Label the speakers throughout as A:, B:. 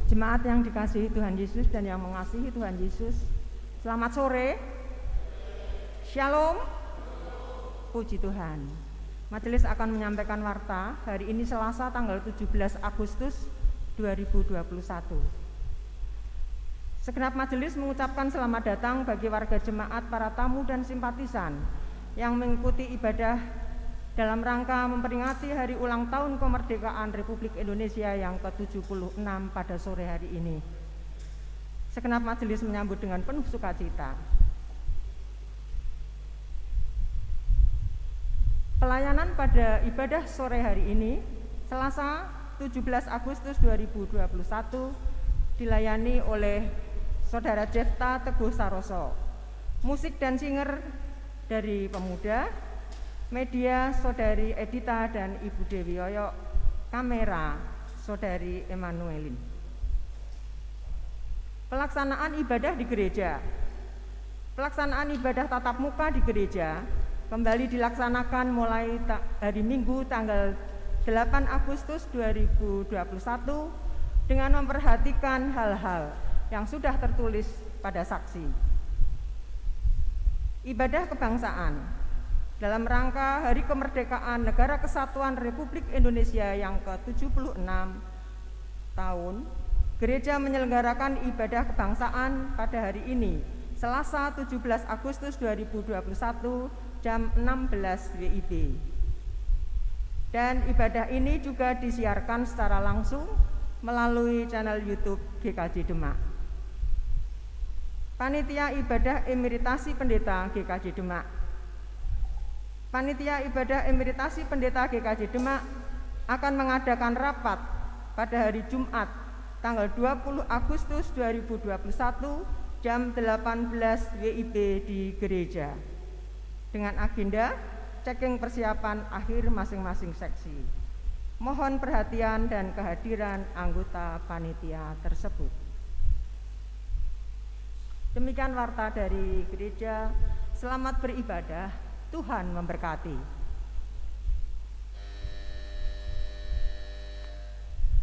A: Jemaat yang dikasihi Tuhan Yesus dan yang mengasihi Tuhan Yesus, selamat sore. Shalom. Puji Tuhan. Majelis akan menyampaikan warta hari ini Selasa tanggal 17 Agustus 2021. Segenap majelis mengucapkan selamat datang bagi warga jemaat, para tamu dan simpatisan yang mengikuti ibadah dalam rangka memperingati hari ulang tahun kemerdekaan Republik Indonesia yang ke-76 pada sore hari ini. Segenap majelis menyambut dengan penuh sukacita. Pelayanan pada ibadah sore hari ini, Selasa 17 Agustus 2021, dilayani oleh Saudara Jefta Teguh Saroso, musik dan singer dari pemuda, media Saudari Edita dan Ibu Dewi Yoyo, kamera Saudari Emanuelin. Pelaksanaan ibadah di gereja. Pelaksanaan ibadah tatap muka di gereja kembali dilaksanakan mulai hari Minggu tanggal 8 Agustus 2021 dengan memperhatikan hal-hal yang sudah tertulis pada saksi. Ibadah kebangsaan. Dalam rangka Hari Kemerdekaan Negara Kesatuan Republik Indonesia yang ke-76 tahun, gereja menyelenggarakan ibadah kebangsaan pada hari ini, Selasa 17 Agustus 2021 jam 16 WIB. Dan ibadah ini juga disiarkan secara langsung melalui channel YouTube GKJ Demak. Panitia Ibadah Emeritasi Pendeta GKJ Demak. Panitia Ibadah Emeritasi Pendeta GKJ Demak akan mengadakan rapat pada hari Jumat tanggal 20 Agustus 2021 jam 18 WIB di gereja dengan agenda checking persiapan akhir masing-masing seksi. Mohon perhatian dan kehadiran anggota panitia tersebut. Demikian warta dari gereja. Selamat beribadah. Tuhan memberkati.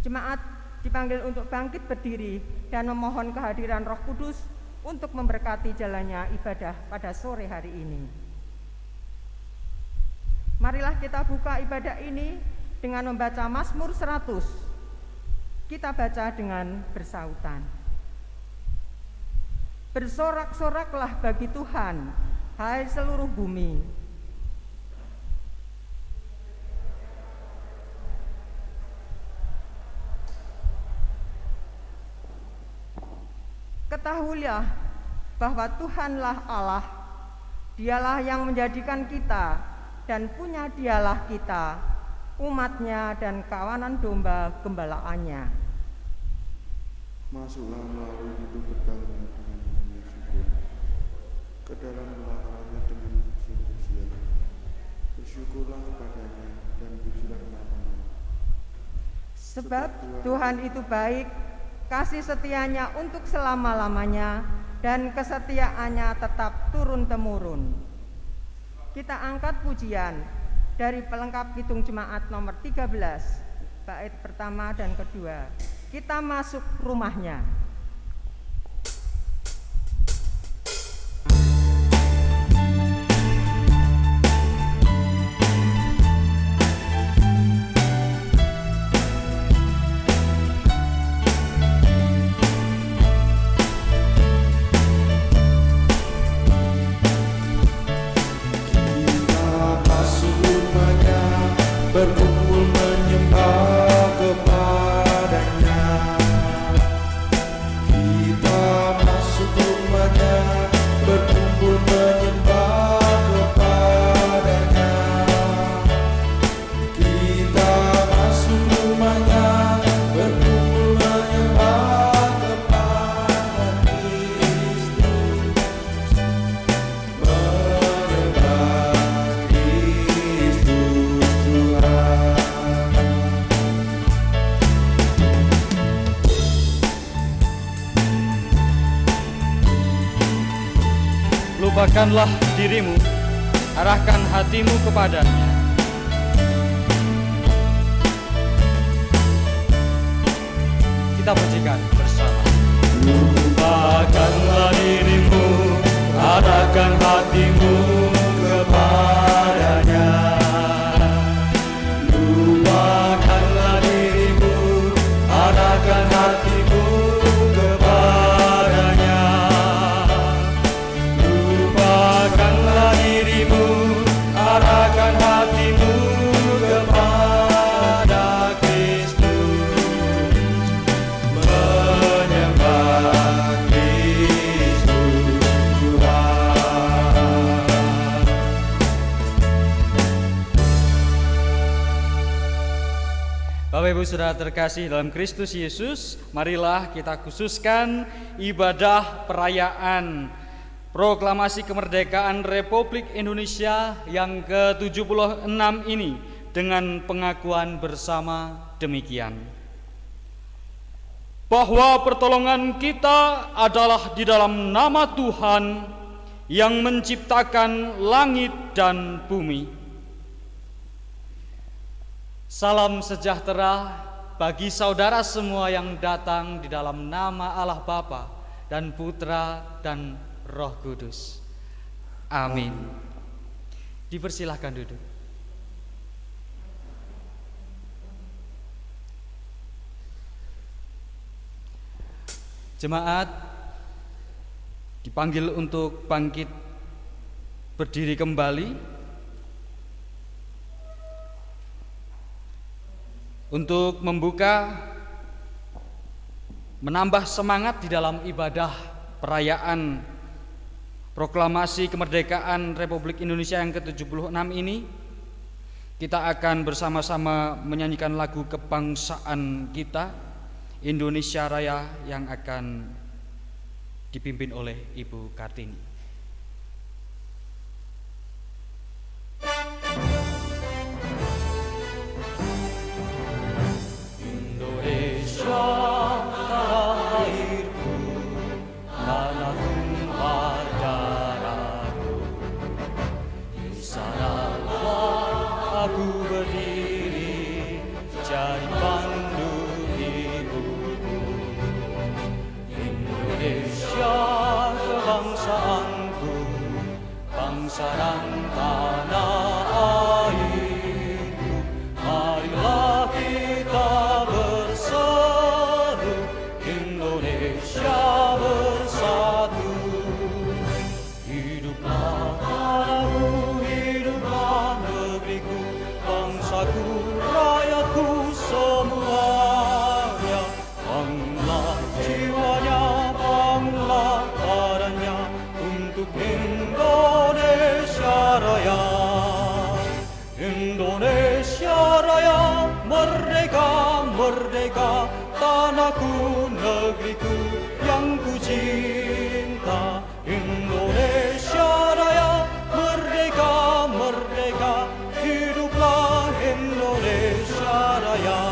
A: Jemaat dipanggil untuk bangkit berdiri dan memohon kehadiran Roh Kudus untuk memberkati jalannya ibadah pada sore hari ini. Marilah kita buka ibadah ini dengan membaca Mazmur 100. Kita baca dengan bersautan. Bersorak-soraklah bagi Tuhan, hai seluruh bumi. Ketahuilah bahwa Tuhanlah Allah, Dialah yang menjadikan kita dan punya Dialah kita, umatnya dan kawanan domba gembalaannya.
B: Masuklah melalui hidup bertahun dengan menyanyi syukur, ke dalam belakangnya dengan pujian. Bersyukurlah kepadanya dan pujilah namanya.
A: Sebab Tuhan itu baik, kasih setianya untuk selama-lamanya, dan kesetiaannya tetap turun-temurun. Kita angkat pujian dari pelengkap Kidung Jemaat nomor 13, bait pertama dan kedua. Kita masuk rumahnya.
B: Berkumpul menyembah kepadanya. Kita masuk rumahnya, berkumpul menyembah kepadanya. Kita masuk rumahnya, berkumpul menyembah kepada Kristus. Menyembah Kristus Tuhan.
C: Lupakanlah dirimu, arahkan hatimu kepadanya. Kita pujikan. arahkan hatimu kepadanya. Lupakanlah dirimu, arahkan hatimu kepadanya. Lupakanlah dirimu, arahkan hatimu kepada Kristus. Menyembah Kristus Tuhan. Bapak Ibu Saudara terkasih dalam Kristus Yesus, marilah kita khususkan ibadah perayaan proklamasi kemerdekaan Republik Indonesia yang ke-76 ini dengan pengakuan bersama demikian: bahwa pertolongan kita adalah di dalam nama Tuhan yang menciptakan langit dan bumi. Salam sejahtera bagi saudara semua yang datang di dalam nama Allah Bapa dan Putra dan Roh Kudus. Amin. Dipersilahkan duduk. Jemaat dipanggil untuk bangkit berdiri kembali untuk menambah semangat di dalam ibadah perayaan proklamasi kemerdekaan Republik Indonesia yang ke-76 ini. Kita akan bersama-sama menyanyikan lagu kebangsaan kita, Indonesia Raya, yang akan dipimpin oleh Ibu Kartini.
D: Sarang tanah airku, marilah kita berseru, Indonesia bersatu. Hiduplah tanahku, hiduplah negeriku, bangsaku, rakyatku semuanya. Bangunlah jiwanya, bangunlah badannya untuk Indonesia Raya. Indonesia Raya, merdeka, merdeka, tanahku, negeriku yang ku cinta. Indonesia Raya, merdeka, merdeka, hiduplah Indonesia Raya.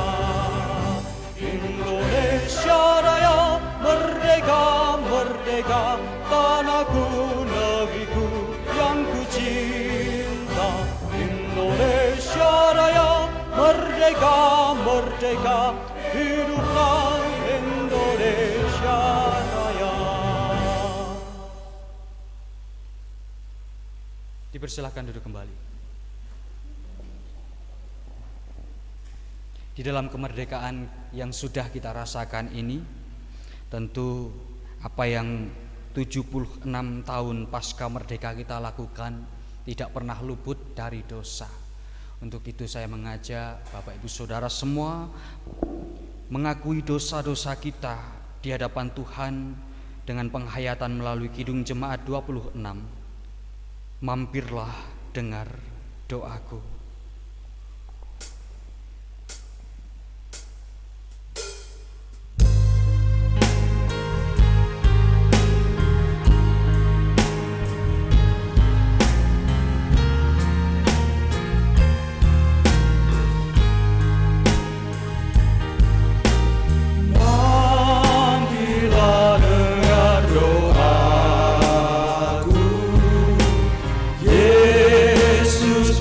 D: Indonesia Raya, merdeka, merdeka, tanahku, negeriku yang ku cinta. Indonesia Raya, merdeka, merdeka, hiduplah Indonesia Raya.
C: Dipersilahkan duduk kembali. Di dalam kemerdekaan yang sudah kita rasakan ini, tentu apa yang 76 tahun pasca merdeka kita lakukan tidak pernah luput dari dosa. Untuk itu saya mengajak Bapak Ibu Saudara semua mengakui dosa-dosa kita di hadapan Tuhan dengan penghayatan melalui Kidung Jemaat 26. Mampirlah dengar doaku.
D: Yesus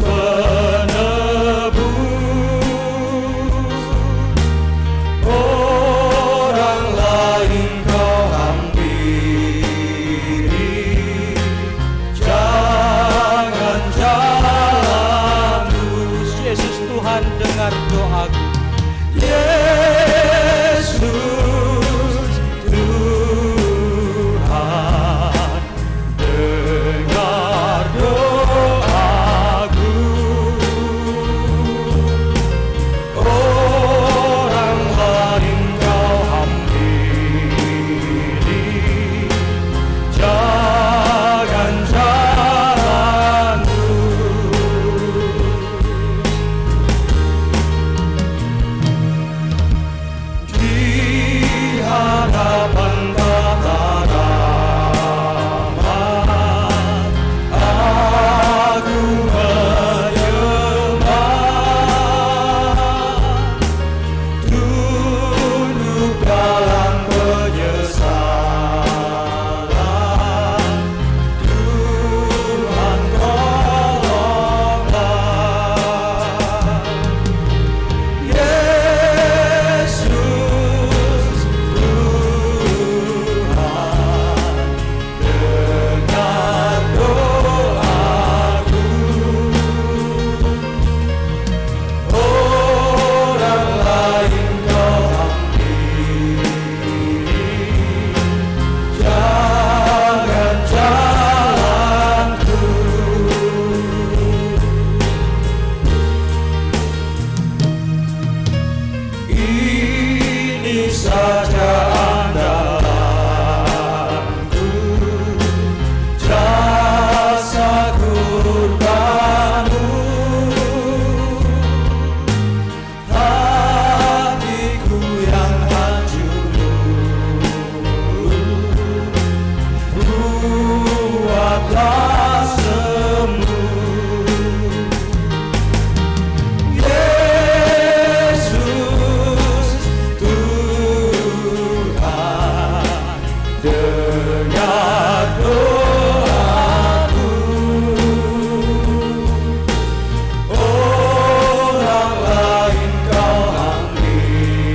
D: doaku. Yesus Tuhan, dengar doaku. Orang lain kau hampiri, jangan jalanku. Di hadapan tata rahmat, aku menyembah, tunduk dalam penyesalan. Tuhan tolonglah. Yesus Tuhan, dengar doaku. Orang lain kau hampiri, jangan jalanku. Ini saja andalanku, jasa kurbanmu. Hatiku yang hancur, buatlah sembuh. Yesus Tuhan, dengar doaku. Orang lain kau hampiri,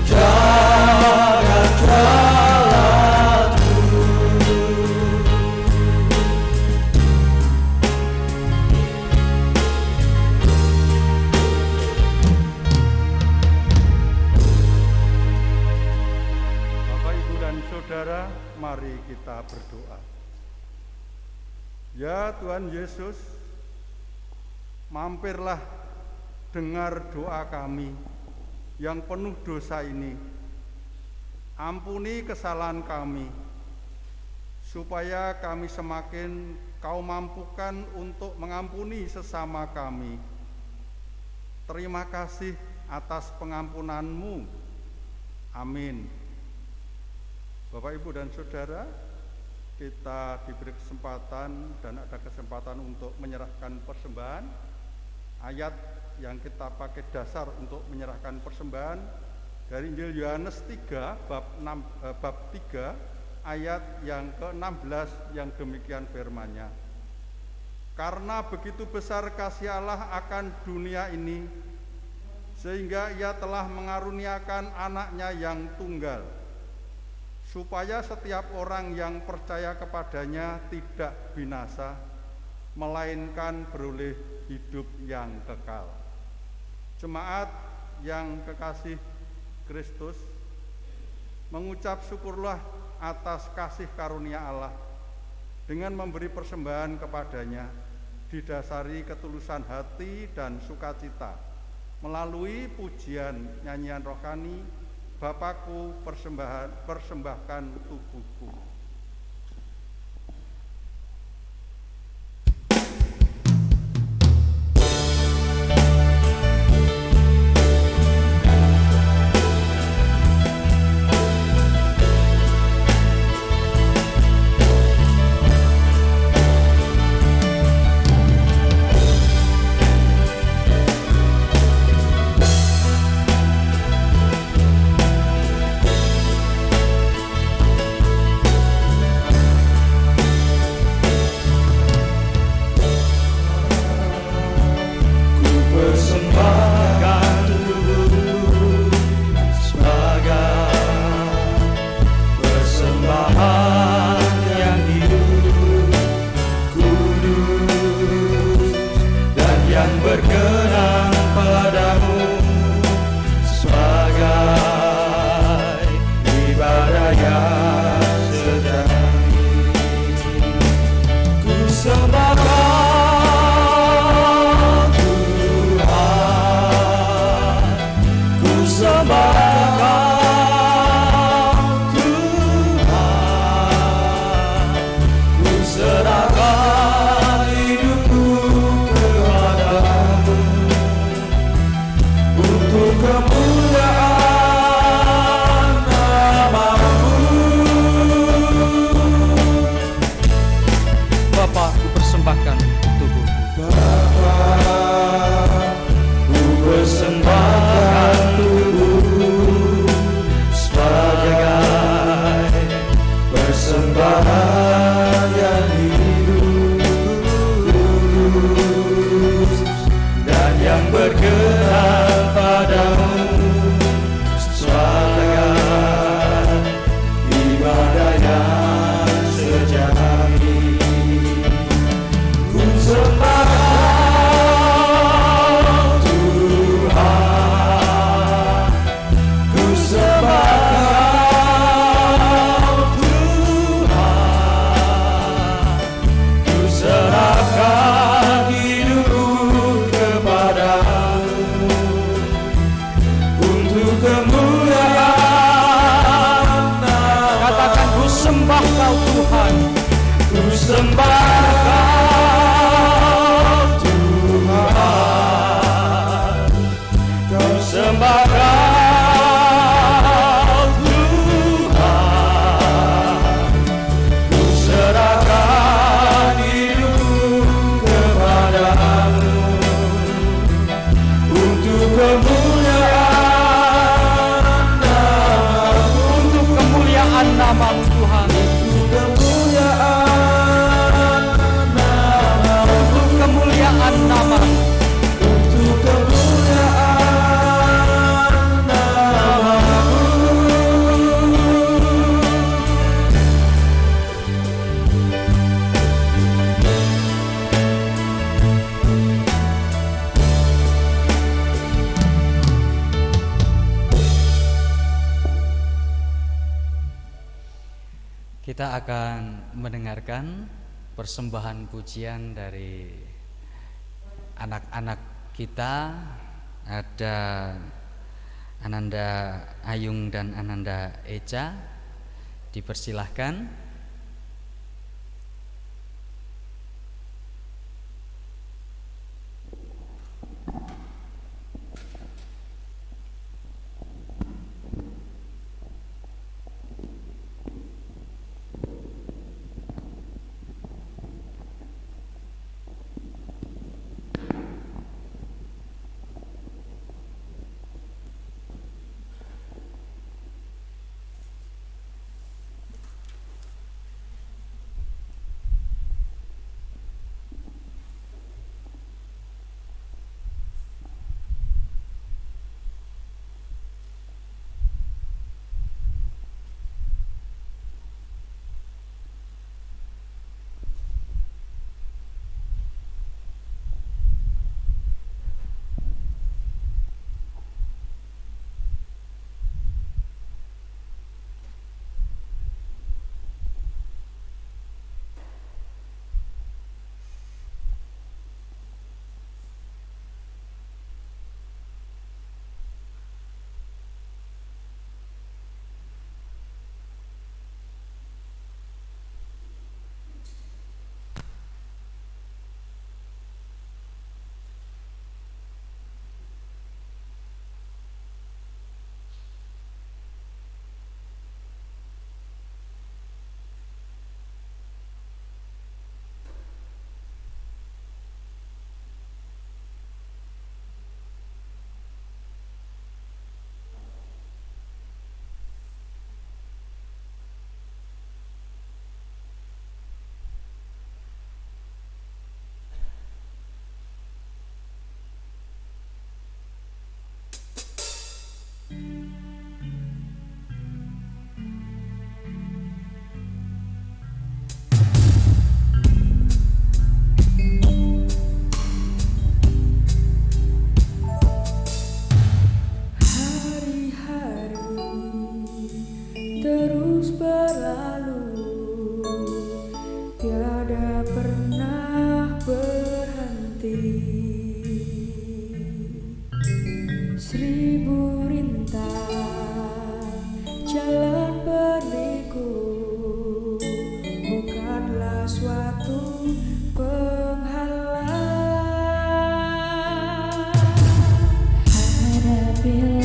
D: jangan jalanku.
E: Bapak, Ibu, dan Saudara, mari kita berdoa. Ya Tuhan Yesus, mampirlah dengar doa kami yang penuh dosa ini. Ampuni kesalahan kami, supaya kami semakin Kau mampukan untuk mengampuni sesama kami. Terima kasih atas pengampunan-Mu. Amin. Bapak, Ibu, dan Saudara, kita diberi kesempatan dan ada kesempatan untuk menyerahkan persembahan. Ayat yang kita pakai dasar untuk menyerahkan persembahan dari Injil Yohanes 3 bab 3 ayat yang ke-16 yang demikian firman-Nya. Karena begitu besar kasih Allah akan dunia ini, sehingga Ia telah mengaruniakan Anak-Nya yang tunggal, supaya setiap orang yang percaya kepadanya tidak binasa, melainkan beroleh hidup yang kekal. Jemaat yang kekasih Kristus, mengucap syukurlah atas kasih karunia Allah dengan memberi persembahan kepadanya, didasari ketulusan hati dan sukacita, melalui pujian nyanyian rohani, Bapakku persembahkan tubuhku.
D: kemuliaan nama-Mu.
C: Bapa, ku persembahkan tubuhku.
D: Bapa, ku persembahkan tubuh sebagai persembahan yang hidup, kudus, dan yang berkenan padamu, sebagai ibadah yang sejati. Ku sembah Tuhan, ku sembah Tuhan, ku serahkan hidupku kepadamu untuk kemuliaan nama.
C: Katakan, ku sembah Kau Tuhan.
D: Ku sembah Kau Tuhan, ku sembah Kau Tuhan, ku serahkan hidup kepadamu untuk kemuliaan nama-Mu.
C: Untuk kemuliaan nama-Mu Tuhan.
D: Untuk kemuliaan nama-Mu.
C: Untuk kemuliaan nama-Mu.
D: Untuk kemuliaan nama-Mu.
C: Kita akan mendengarkan persembahan pujian dari anak-anak kita. Ada Ananda Ayung dan Ananda Eca. Dipersilahkan.
F: Hadapilah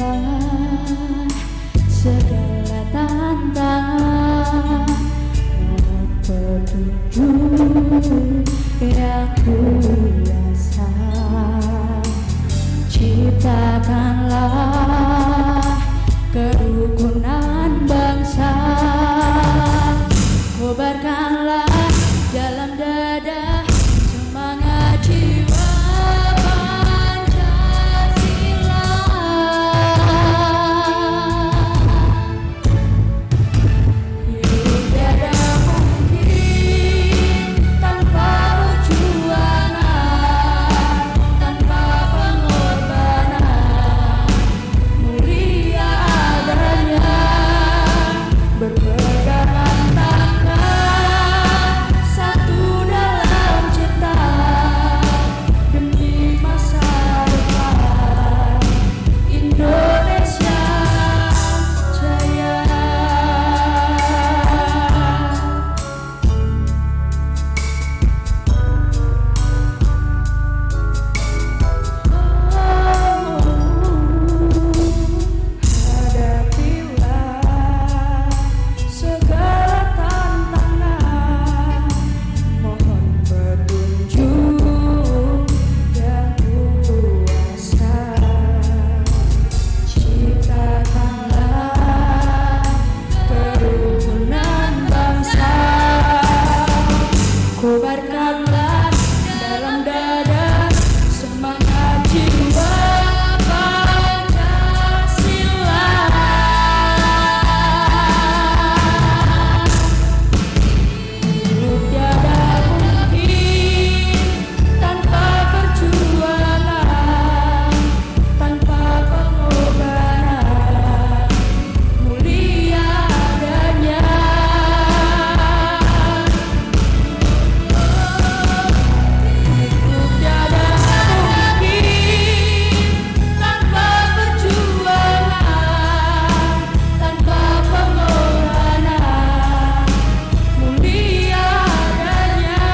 F: yang kuasa, ciptakanlah kerukunan bangsa, kobarkanlah dalam dada semangat jiwa Pancasila. Hidup tiada mungkin tanpa perjuangan, tanpa pengorbanan, mulia adanya berpegangan tangan, satu dalam cinta demi masa depan Indonesia jaya. Hadapilah segala tantangan, mohon petunjuk dan kuasa, ciptakanlah kerukunan bangsa, kobarkanlah dalam dada semangat jiwa Pancasila. Hidup tiada mungkin tanpa perjuangan, tanpa pengorbanan, mulia adanya. Hidup tiada mungkin tanpa perjuangan, tanpa pengorbanan, mulia adanya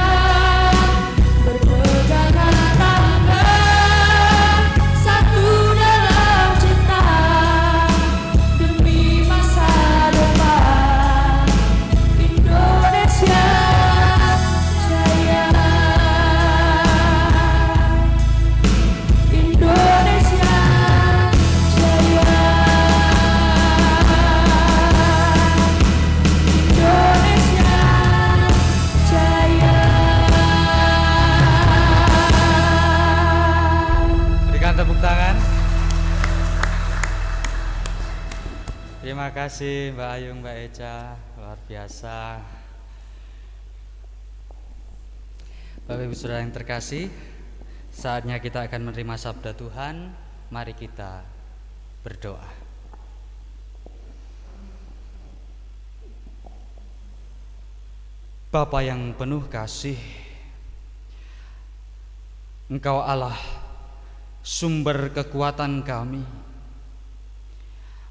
F: berpegangan tangan, satu dalam cinta demi masa depan Indonesia jaya. Indonesia jaya. Indonesia jaya.
C: Berikan tepuk tangan. Terima kasih Mbak Ayung, Mbak Eca, luar biasa. Bapak Ibu Saudara yang terkasih, saatnya kita akan menerima sabda Tuhan. Mari kita berdoa. Bapa yang penuh kasih, Engkau Allah, sumber kekuatan kami.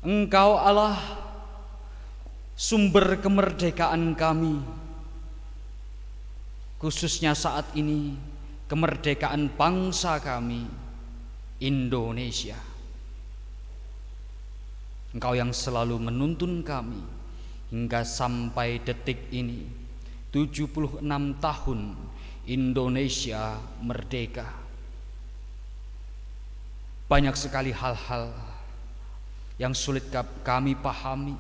C: Engkau Allah, sumber kemerdekaan kami. Khususnya saat ini, kemerdekaan bangsa kami, Indonesia. Engkau yang selalu menuntun kami hingga sampai detik ini, 76 tahun Indonesia merdeka. Banyak sekali hal-hal yang sulit kami pahami,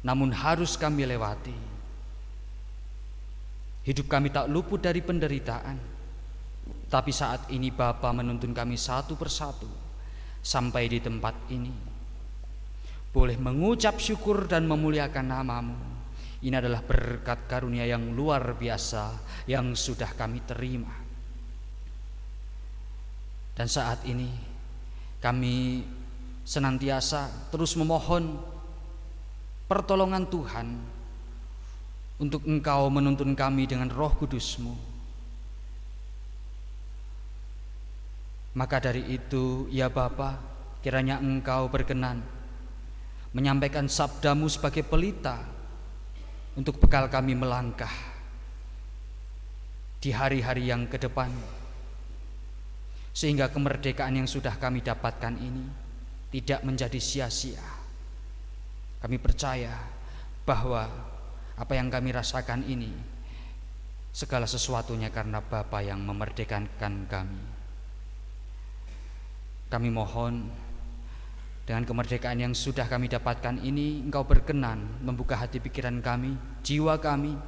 C: namun harus kami lewati. Hidup kami tak luput dari penderitaan, tapi saat ini Bapa menuntun kami satu persatu sampai di tempat ini, boleh mengucap syukur dan memuliakan nama-Mu. Ini adalah berkat karunia yang luar biasa yang sudah kami terima. Dan saat ini kami senantiasa terus memohon pertolongan Tuhan untuk Engkau menuntun kami dengan Roh Kudus-Mu. Maka dari itu, ya Bapa, kiranya Engkau berkenan menyampaikan sabda-Mu sebagai pelita untuk bekal kami melangkah di hari-hari yang ke depan, sehingga kemerdekaan yang sudah kami dapatkan ini tidak menjadi sia-sia. Kami percaya bahwa Apa yang kami rasakan ini segala sesuatunya karena Bapa yang memerdekakan kami. Kami mohon dengan kemerdekaan yang sudah kami dapatkan ini, Engkau berkenan membuka hati pikiran kami, jiwa kami,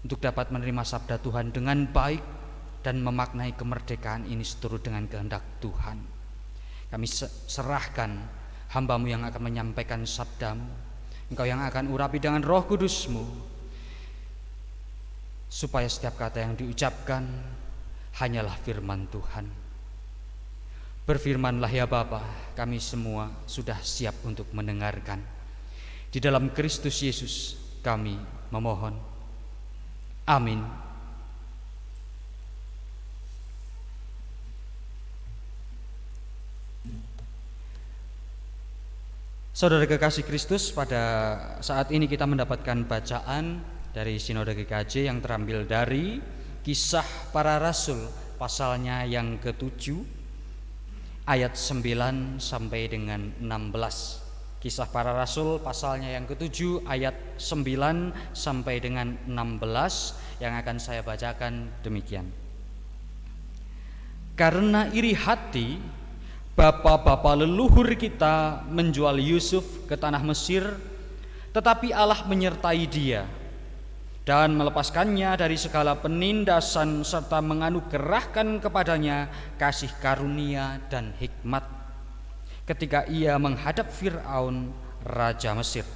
C: untuk dapat menerima sabda Tuhan dengan baik dan memaknai kemerdekaan ini seturut dengan kehendak Tuhan. Kami serahkan hamba-Mu yang akan menyampaikan sabda-Mu, Engkau yang akan urapi dengan Roh Kudus-Mu, supaya setiap kata yang diucapkan hanyalah firman Tuhan. Berfirmanlah ya Bapa, kami semua sudah siap untuk mendengarkan. Di dalam Kristus Yesus kami memohon. Amin. Saudara kekasih Kristus, pada saat ini kita mendapatkan bacaan dari Sinode GKJ yang terambil dari Kisah Para Rasul pasalnya yang ke-7 ayat 9 sampai dengan 16. Kisah Para Rasul pasalnya yang ke-7 ayat 9 sampai dengan 16 yang akan saya bacakan demikian. Karena iri hati, bapak-bapak leluhur kita menjual Yusuf ke tanah Mesir, tetapi Allah menyertai dia dan melepaskannya dari segala penindasan serta menganugerahkan kepadanya kasih karunia dan hikmat ketika ia menghadap Fir'aun, raja Mesir.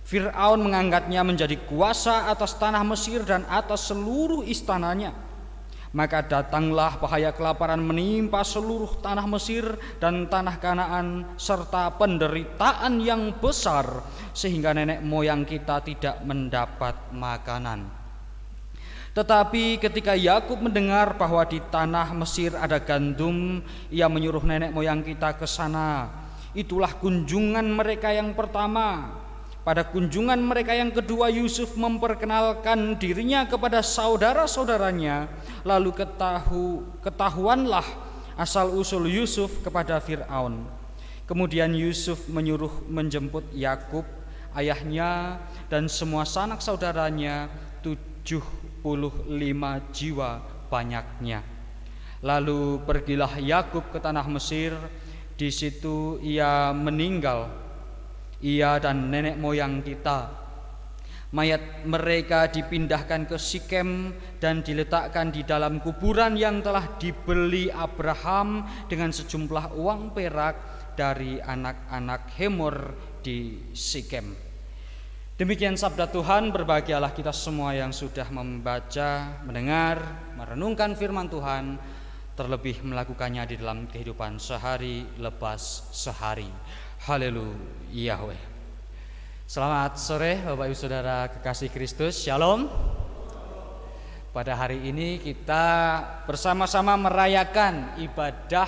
C: Fir'aun mengangkatnya menjadi kuasa atas tanah Mesir dan atas seluruh istananya. Maka datanglah bahaya kelaparan menimpa seluruh tanah Mesir dan tanah Kanaan serta penderitaan yang besar sehingga nenek moyang kita tidak mendapat makanan. Tetapi ketika Yakub mendengar bahwa di tanah Mesir ada gandum, ia menyuruh nenek moyang kita ke sana. Itulah kunjungan mereka yang pertama. Pada kunjungan mereka yang kedua, Yusuf memperkenalkan dirinya kepada saudara-saudaranya. Lalu ketahuanlah asal-usul Yusuf kepada Fir'aun. Kemudian Yusuf menyuruh menjemput Yakub, ayahnya, dan semua sanak saudaranya, 75 jiwa banyaknya. Lalu pergilah Yakub ke tanah Mesir. Di situ ia meninggal, ia dan nenek moyang kita. Mayat mereka dipindahkan ke Sikem dan diletakkan di dalam kuburan yang telah dibeli Abraham dengan sejumlah uang perak dari anak-anak Hemor di Sikem. Demikian sabda Tuhan. Berbahagialah kita semua yang sudah membaca, mendengar, merenungkan firman Tuhan, terlebih melakukannya di dalam kehidupan sehari lepas sehari. Haleluya. Selamat sore Bapak Ibu Saudara kekasih Kristus. Shalom. Pada hari ini kita bersama-sama merayakan ibadah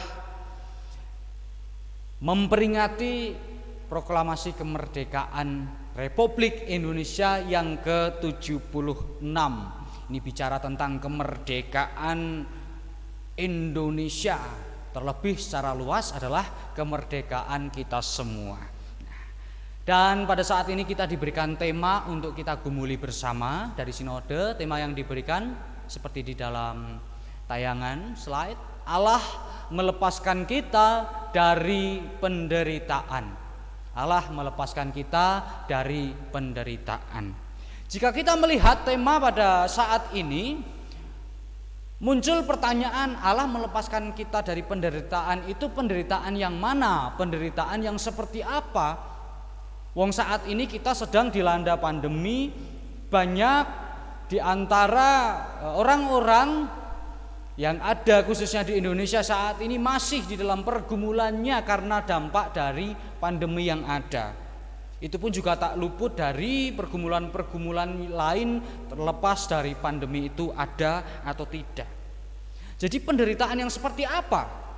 C: memperingati proklamasi kemerdekaan Republik Indonesia yang ke-76. Ini bicara tentang kemerdekaan Indonesia, terlebih secara luas adalah kemerdekaan kita semua. Dan pada saat ini kita diberikan tema untuk kita gumuli bersama dari sinode. Tema yang diberikan seperti di dalam tayangan slide, Allah melepaskan kita dari penderitaan. Allah melepaskan kita dari penderitaan. Jika kita melihat tema pada saat ini, muncul pertanyaan, Allah melepaskan kita dari penderitaan itu penderitaan yang mana? Penderitaan yang seperti apa? Wong saat ini kita sedang dilanda pandemi, banyak di antara orang-orang yang ada khususnya di Indonesia saat ini masih di dalam pergumulannya karena dampak dari pandemi yang ada. Itu pun juga tak luput dari pergumulan-pergumulan lain terlepas dari pandemi itu ada atau tidak. Jadi penderitaan yang seperti apa?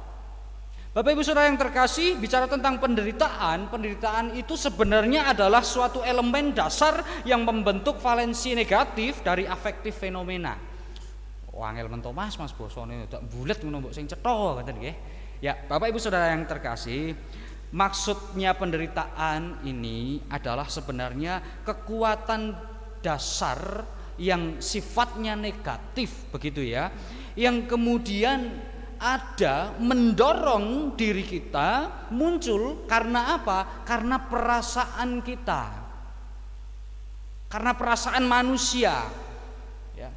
C: Bapak Ibu Saudara yang terkasih, bicara tentang penderitaan, penderitaan itu sebenarnya adalah suatu elemen dasar yang membentuk valensi negatif dari afektif fenomena. Wangel mento Mas bosone tak bulet ngono mbok sing cetha ngoten nggih. Ya, Bapak Ibu Saudara yang terkasih, maksudnya penderitaan ini adalah sebenarnya kekuatan dasar yang sifatnya negatif begitu ya, yang kemudian ada mendorong diri kita muncul karena apa? Karena perasaan kita, karena perasaan manusia ya.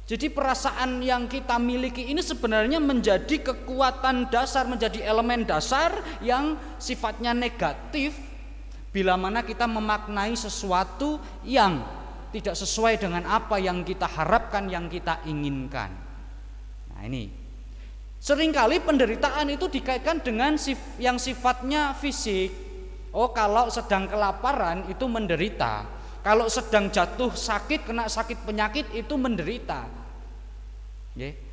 C: Jadi perasaan yang kita miliki ini sebenarnya menjadi kekuatan dasar, menjadi elemen dasar yang sifatnya negatif bila mana kita memaknai sesuatu yang tidak sesuai dengan apa yang kita harapkan, yang kita inginkan. Nah ini seringkali penderitaan itu dikaitkan dengan yang sifatnya fisik. Oh, kalau sedang kelaparan itu menderita, kalau sedang jatuh sakit, kena sakit penyakit itu menderita.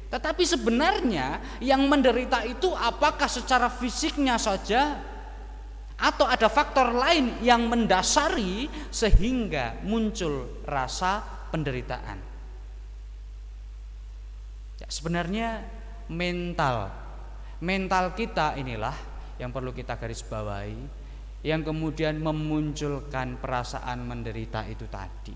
C: Tetapi sebenarnya yang menderita itu apakah secara fisiknya saja, atau ada faktor lain yang mendasari sehingga muncul rasa penderitaan? Ya, sebenarnya mental kita inilah yang perlu kita garis bawahi, yang kemudian memunculkan perasaan menderita itu tadi.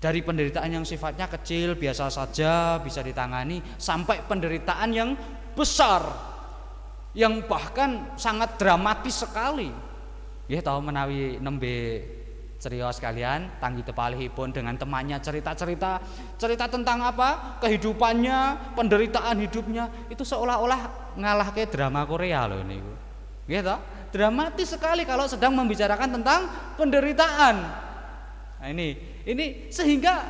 C: Dari penderitaan yang sifatnya kecil biasa saja bisa ditangani, sampai penderitaan yang besar yang bahkan sangat dramatis sekali. Ya tahu menawi nembe ceria sekalian, tanggi tepalihipun dengan temannya cerita tentang apa? Kehidupannya, penderitaan hidupnya, itu seolah-olah ngalah ke drama Korea loh ini. Gitu. Dramatis sekali kalau sedang membicarakan tentang penderitaan. Nah, ini sehingga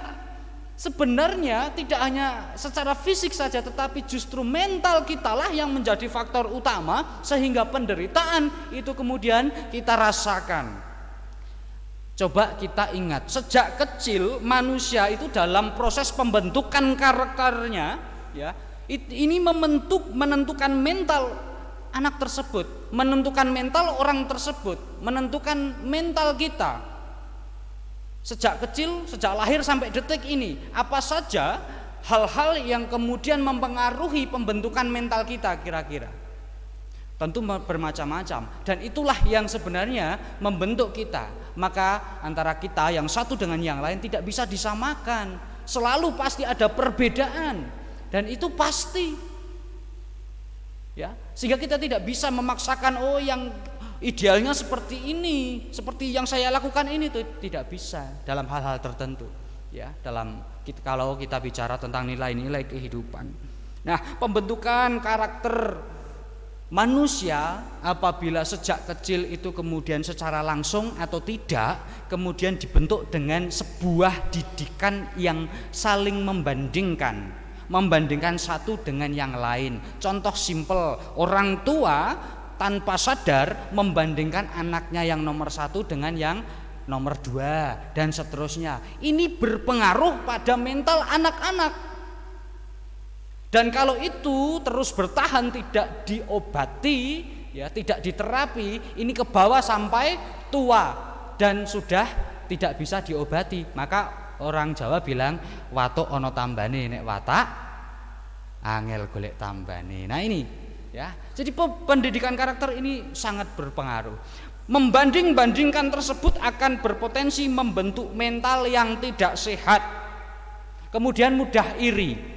C: sebenarnya tidak hanya secara fisik saja, tetapi justru mental kitalah yang menjadi faktor utama sehingga penderitaan itu kemudian kita rasakan. Coba kita ingat, sejak kecil manusia itu dalam proses pembentukan karakternya ya, ini menentukan mental anak tersebut, menentukan mental orang tersebut, menentukan mental kita. Sejak kecil, sejak lahir sampai detik ini, apa saja hal-hal yang kemudian mempengaruhi pembentukan mental kita kira-kira? Tentu bermacam-macam, dan itulah yang sebenarnya membentuk kita. Maka antara kita yang satu dengan yang lain tidak bisa disamakan, selalu pasti ada perbedaan, dan itu pasti ya, sehingga kita tidak bisa memaksakan oh yang idealnya seperti ini, seperti yang saya lakukan ini, itu tidak bisa dalam hal-hal tertentu ya, kalau kita bicara tentang nilai-nilai kehidupan. Nah, pembentukan karakter manusia apabila sejak kecil itu kemudian secara langsung atau tidak kemudian dibentuk dengan sebuah didikan yang saling membandingkan satu dengan yang lain. Contoh simpel, orang tua tanpa sadar membandingkan anaknya yang nomor 1 dengan yang nomor 2 dan seterusnya. Ini berpengaruh pada mental anak-anak. Dan kalau itu terus bertahan, tidak diobati, ya, tidak diterapi, ini ke bawah sampai tua dan sudah tidak bisa diobati. Maka orang Jawa bilang watuk ono tambane, nek watak angel golek tambane. Nah ini, ya. Jadi pendidikan karakter ini sangat berpengaruh. Membanding-bandingkan tersebut akan berpotensi membentuk mental yang tidak sehat. Kemudian mudah iri.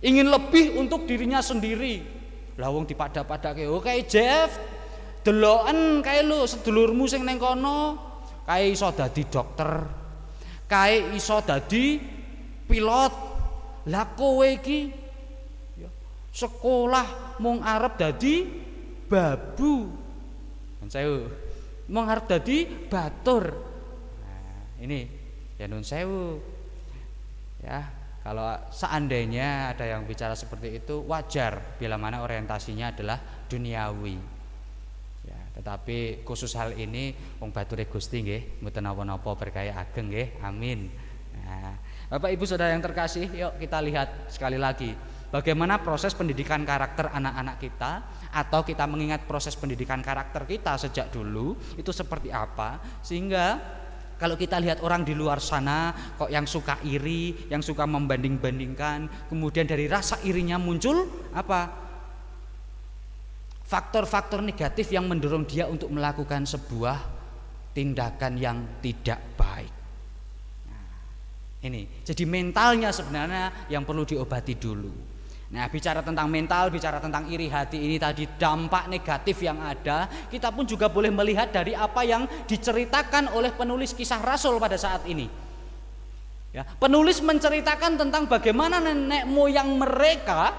C: Ingin lebih untuk dirinya sendiri. Lah wong dipada-padake, oh kae Jeff, deloken kae lho sedulurmu sing ning kono, kae iso dadi dokter, kae iso dadi pilot. Lah kowe iki ya, sekolah mung arep dadi babu. Dan saya mung arep dadi batur. Nah, ini ya nun sewu. Ya. Kalau seandainya ada yang bicara seperti itu wajar bila mana orientasinya adalah duniawi. Ya, tetapi khusus hal ini wong bature Gusti nggih, mboten napa-napa berkah ageng nggih. Amin. Nah, Bapak Ibu Saudara yang terkasih, yuk kita lihat sekali lagi bagaimana proses pendidikan karakter anak-anak kita, atau kita mengingat proses pendidikan karakter kita sejak dulu itu seperti apa, sehingga kalau kita lihat orang di luar sana kok yang suka iri, yang suka membanding-bandingkan, kemudian dari rasa irinya muncul apa? Faktor-faktor negatif yang mendorong dia untuk melakukan sebuah tindakan yang tidak baik. Nah, Ini, jadi mentalnya sebenarnya yang perlu diobati dulu. Nah, bicara tentang mental, bicara tentang iri hati ini tadi, dampak negatif yang ada, kita pun juga boleh melihat dari apa yang diceritakan oleh penulis Kisah Rasul pada saat ini. Ya, penulis menceritakan tentang bagaimana nenek moyang mereka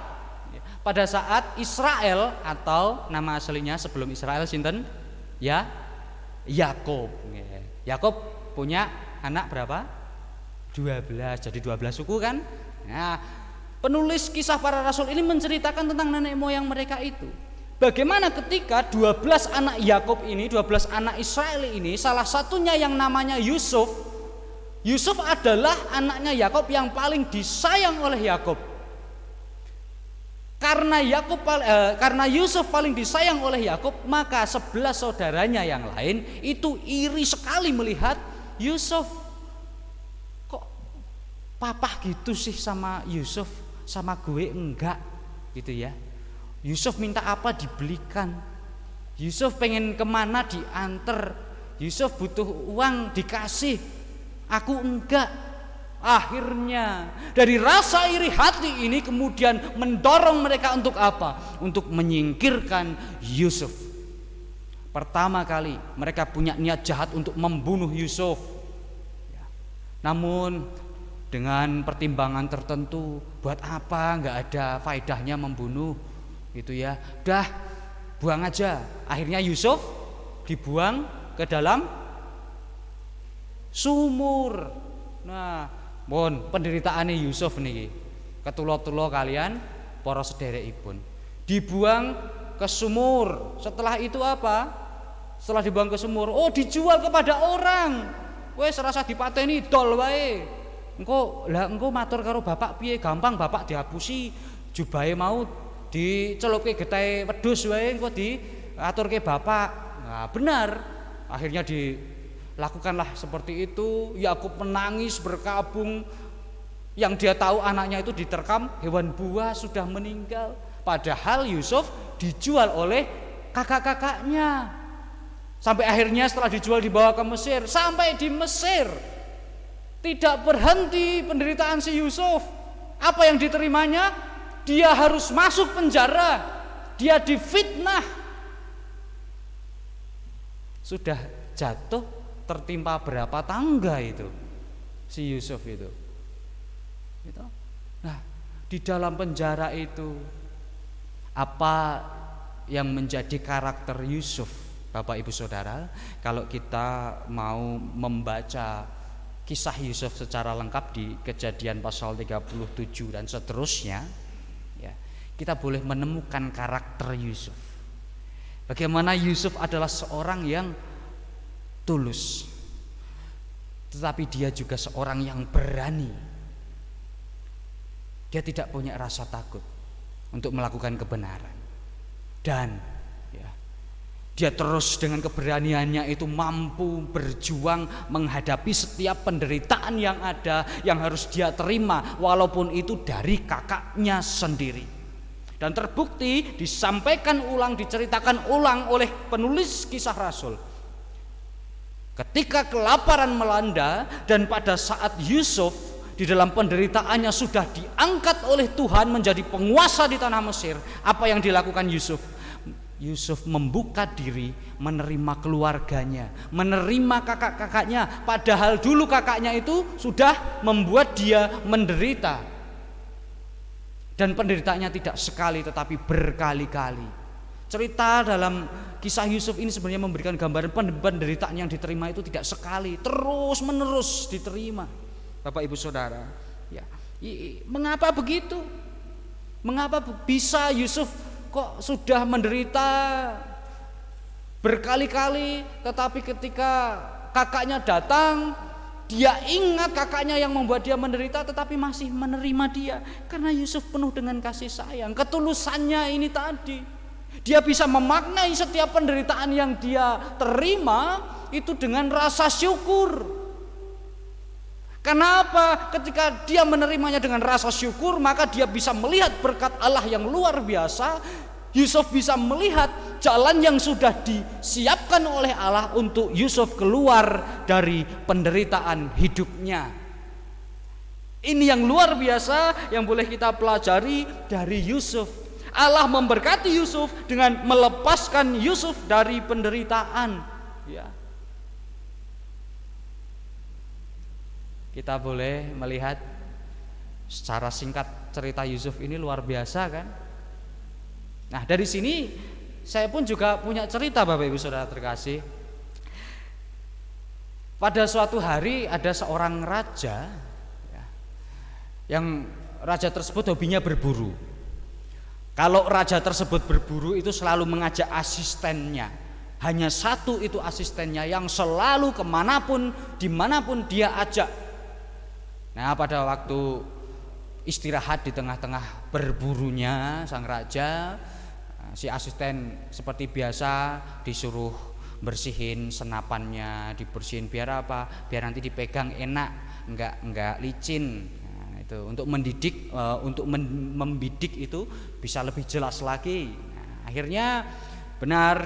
C: pada saat Israel, atau nama aslinya sebelum Israel sinten? Ya, Yakub. Yakub punya anak berapa? 12, jadi 12 suku kan. Nah, penulis Kisah Para Rasul ini menceritakan tentang nenek moyang mereka itu. Bagaimana ketika 12 anak Yakub ini, 12 anak Israel ini, salah satunya yang namanya Yusuf. Yusuf adalah anaknya Yakub yang paling disayang oleh Yakub. Karena Yusuf paling disayang oleh Yakub, maka 11 saudaranya yang lain itu iri sekali melihat Yusuf. Papa gitu sih sama Yusuf, sama gue enggak gitu ya. Yusuf minta apa dibelikan, Yusuf pengen kemana diantar, Yusuf butuh uang dikasih, aku enggak. Akhirnya dari rasa iri hati ini kemudian mendorong mereka untuk apa? Untuk menyingkirkan Yusuf. Pertama kali mereka punya niat jahat untuk membunuh Yusuf. Namun dengan pertimbangan tertentu, buat apa, nggak ada faedahnya membunuh gitu ya, dah buang aja. Akhirnya Yusuf dibuang ke dalam sumur. Nah, mohon penderitaannya Yusuf nih, ketulo-tulo kalian para sederekipun, dibuang ke sumur. Setelah itu apa? Setelah dibuang ke sumur, oh dijual kepada orang. Wes rasa dipateni dol wae. Engko matur karo bapak piye, gampang bapak dihapusi jubahe mau diceluke getahe wedhus wae, engko diaturke bapak. Nah, benar. Akhirnya dilakukanlah seperti itu. Yakub menangis berkabung. Yang dia tahu anaknya itu diterkam hewan buas, sudah meninggal. Padahal Yusuf dijual oleh kakak-kakaknya. Sampai akhirnya setelah dijual dibawa ke Mesir. Sampai di Mesir tidak berhenti penderitaan si Yusuf. Apa yang diterimanya? Dia harus masuk penjara. Dia difitnah. Sudah jatuh tertimpa berapa tangga itu si Yusuf itu. Nah, di dalam penjara itu apa yang menjadi karakter Yusuf, Bapak Ibu Saudara? Kalau kita mau membaca kisah Yusuf secara lengkap di Kejadian pasal 37 dan seterusnya, ya, kita boleh menemukan karakter Yusuf. Bagaimana Yusuf adalah seorang yang tulus, tetapi dia juga seorang yang berani. Dia tidak punya rasa takut untuk melakukan kebenaran. Dan dia terus dengan keberaniannya itu mampu berjuang menghadapi setiap penderitaan yang ada, yang harus dia terima, walaupun itu dari kakaknya sendiri. Dan terbukti disampaikan ulang, diceritakan ulang oleh penulis Kisah Rasul. Ketika kelaparan melanda dan pada saat Yusuf di dalam penderitaannya sudah diangkat oleh Tuhan menjadi penguasa di tanah Mesir, apa yang dilakukan Yusuf? Yusuf membuka diri, menerima keluarganya, menerima kakak-kakaknya. Padahal dulu kakaknya itu sudah membuat dia menderita. Dan penderitaannya tidak sekali tetapi berkali-kali. Cerita dalam kisah Yusuf ini sebenarnya memberikan gambaran penderitaan yang diterima itu tidak sekali, terus menerus diterima. Bapak Ibu Saudara, ya, mengapa begitu? Mengapa bisa Yusuf kok sudah menderita berkali-kali, tetapi ketika kakaknya datang, dia ingat kakaknya yang membuat dia menderita, tetapi masih menerima dia? Karena Yusuf penuh dengan kasih sayang, ketulusannya ini tadi. Dia bisa memaknai setiap penderitaan yang dia terima itu dengan rasa syukur. Kenapa? Ketika dia menerimanya dengan rasa syukur, maka dia bisa melihat berkat Allah yang luar biasa. Yusuf bisa melihat jalan yang sudah disiapkan oleh Allah untuk Yusuf keluar dari penderitaan hidupnya. Ini yang luar biasa yang boleh kita pelajari dari Yusuf. Allah memberkati Yusuf dengan melepaskan Yusuf dari penderitaan. Ya. Kita boleh melihat secara singkat cerita Yusuf ini luar biasa kan. Nah, dari sini saya pun juga punya cerita, Bapak Ibu Saudara terkasih. Pada suatu hari ada seorang raja, yang raja tersebut hobinya berburu. Kalau raja tersebut berburu itu selalu mengajak asistennya. Hanya satu itu asistennya yang selalu kemanapun, dimanapun dia ajak. Nah, pada waktu istirahat di tengah-tengah berburunya sang raja, si asisten seperti biasa disuruh bersihin senapannya, dibersihin biar apa? Biar nanti dipegang enak, enggak licin. Itu untuk mendidik, untuk membidik itu bisa lebih jelas lagi. Nah, akhirnya benar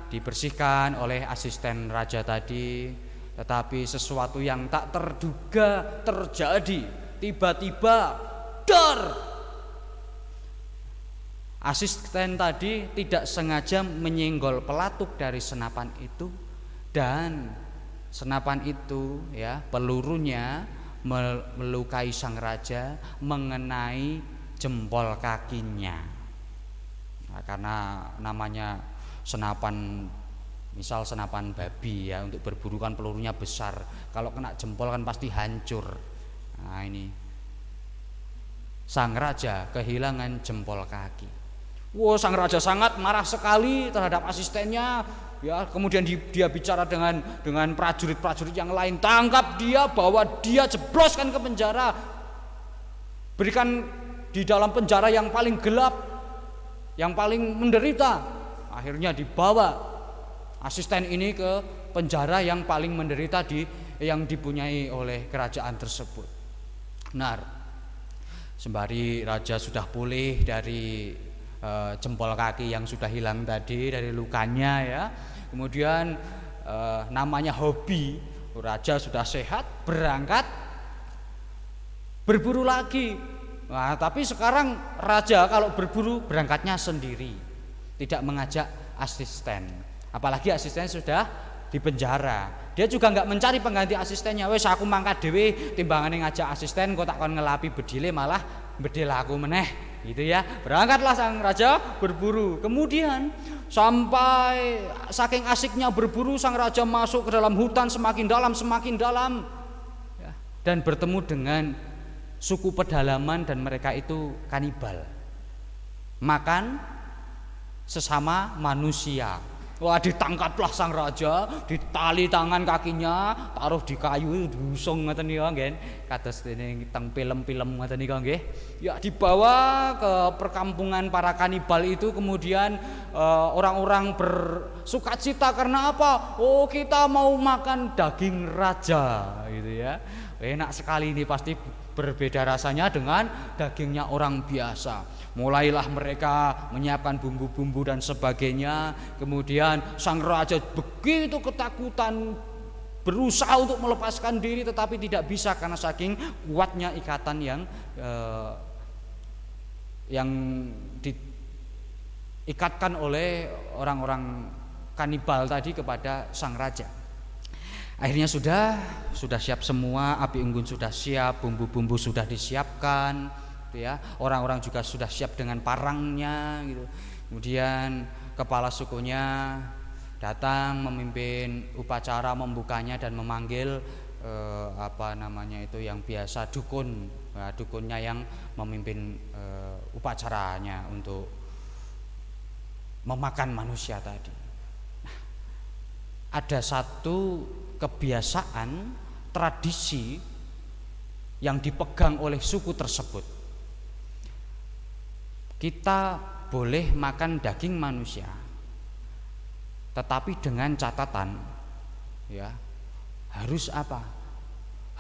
C: dibersihkan oleh asisten raja tadi, tetapi sesuatu yang tak terduga terjadi. Tiba-tiba dar, asisten tadi tidak sengaja menyenggol pelatuk dari senapan itu, dan senapan itu ya pelurunya melukai sang raja, mengenai jempol kakinya. Nah, karena namanya senapan, misal senapan babi ya, untuk berburu kan pelurunya besar, kalau kena jempol kan pasti hancur. Nah, ini sang raja kehilangan jempol kaki. Wow, sang raja sangat marah sekali terhadap asistennya. Ya, kemudian dia bicara dengan prajurit-prajurit yang lain, tangkap dia, bawa dia, jebloskan ke penjara, berikan di dalam penjara yang paling gelap, yang paling menderita. Akhirnya dibawa asisten ini ke penjara yang paling menderita yang dipunyai oleh kerajaan tersebut. Benar, sembari raja sudah pulih dari jempol kaki yang sudah hilang tadi, dari lukanya ya. Kemudian namanya hobi, raja sudah sehat, berangkat berburu lagi. Nah, tapi sekarang raja kalau berburu berangkatnya sendiri, tidak mengajak asisten. Apalagi asistennya sudah di penjara. Dia juga nggak mencari pengganti asistennya. Wes aku mangkat dhewe timbangane ngajak asisten, kok tak kon ngelapi bedile malah bedil aku meneh. Gitu ya. Berangkatlah sang raja berburu. Kemudian sampai saking asiknya berburu, sang raja masuk ke dalam hutan semakin dalam ya, dan bertemu dengan suku pedalaman, dan mereka itu kanibal, makan sesama manusia. Wah, ditangkaplah sang raja, ditali tangan kakinya, taruh di kayu, diusung ngoten niku nggih. Kados dene teng film-film ngoten niku nggih. Ya, dibawa ke perkampungan para kanibal itu. Kemudian orang-orang bersukacita karena apa? Oh, kita mau makan daging raja gitu ya. Enak sekali ini, pasti berbeda rasanya dengan dagingnya orang biasa. Mulailah mereka menyiapkan bumbu-bumbu dan sebagainya. Kemudian sang raja begitu ketakutan, berusaha untuk melepaskan diri, tetapi tidak bisa karena saking kuatnya ikatan yang diikatkan oleh orang-orang kanibal tadi kepada sang raja. Akhirnya sudah siap semua, api unggun sudah siap, bumbu-bumbu sudah disiapkan, gitu ya. Orang-orang juga sudah siap dengan parangnya, gitu. Kemudian kepala sukunya datang memimpin upacara membukanya dan memanggil yang biasa dukun, dukunnya yang memimpin upacaranya untuk memakan manusia tadi. Nah, ada satu kebiasaan, tradisi yang dipegang oleh suku tersebut. Kita boleh makan daging manusia, tetapi dengan catatan ya, harus apa?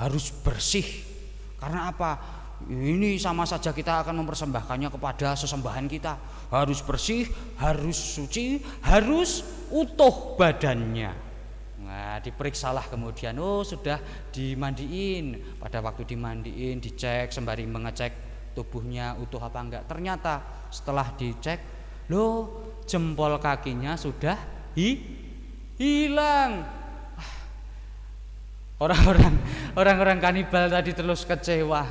C: Harus bersih. Karena apa? Ini sama saja kita akan mempersembahkannya kepada sesembahan kita. Harus bersih, harus suci, harus utuh badannya. Nah, diperiksalah kemudian, oh sudah dimandiin. Pada waktu dimandiin, dicek sembari mengecek tubuhnya utuh apa enggak. Ternyata setelah dicek, loh jempol kakinya sudah hilang. Orang-orang kanibal tadi terus kecewa.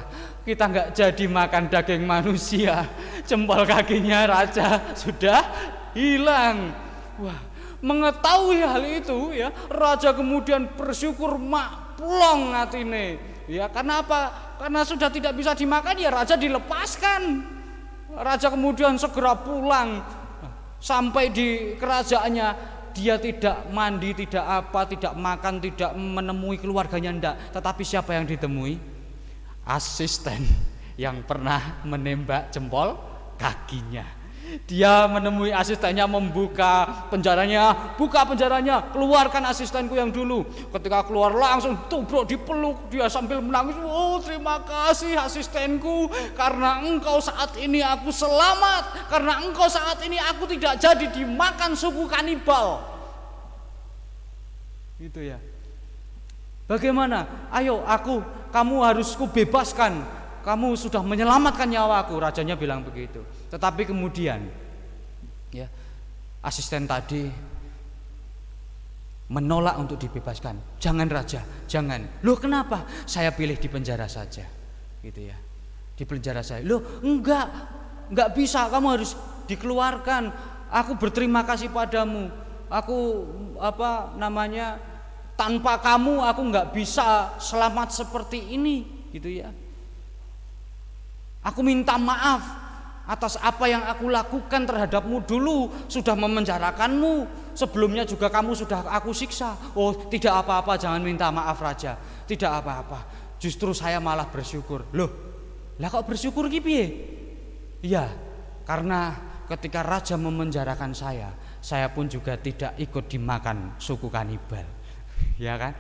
C: Kita enggak jadi makan daging manusia, jempol kakinya raja sudah hilang. Wah, mengetahui hal itu ya, raja kemudian bersyukur plong atine. Ya, karena apa? Karena sudah tidak bisa dimakan ya raja dilepaskan. Raja kemudian segera pulang. Sampai di kerajaannya dia tidak mandi, tidak apa, tidak makan, tidak menemui keluarganya enggak. Tetapi siapa yang ditemui? Asisten yang pernah menembak jempol kakinya. Dia menemui asistennya, membuka penjaranya, buka penjaranya, keluarkan asistenku yang dulu. Ketika keluar langsung tubruk dipeluk dia sambil menangis. Oh terima kasih asistenku, karena engkau saat ini aku selamat, karena engkau saat ini aku tidak jadi dimakan suku kanibal. Gitu ya. Bagaimana? Ayo kamu harus kubebaskan. Kamu sudah menyelamatkan nyawaku, rajanya bilang begitu. Tetapi kemudian ya, asisten tadi menolak untuk dibebaskan. Jangan raja, jangan. Loh kenapa? Saya pilih di penjara saja. Gitu ya. Di penjara saya. Loh enggak bisa, kamu harus dikeluarkan. Aku berterima kasih padamu. Aku tanpa kamu aku enggak bisa selamat seperti ini, gitu ya. Aku minta maaf atas apa yang aku lakukan terhadapmu dulu, sudah memenjarakanmu. Sebelumnya juga kamu sudah aku siksa. Oh tidak apa-apa, jangan minta maaf raja. Tidak apa-apa, justru saya malah bersyukur. Loh, lah kok bersyukur ki piye? Iya, karena ketika raja memenjarakan saya pun juga tidak ikut dimakan suku kanibal. Ya kan?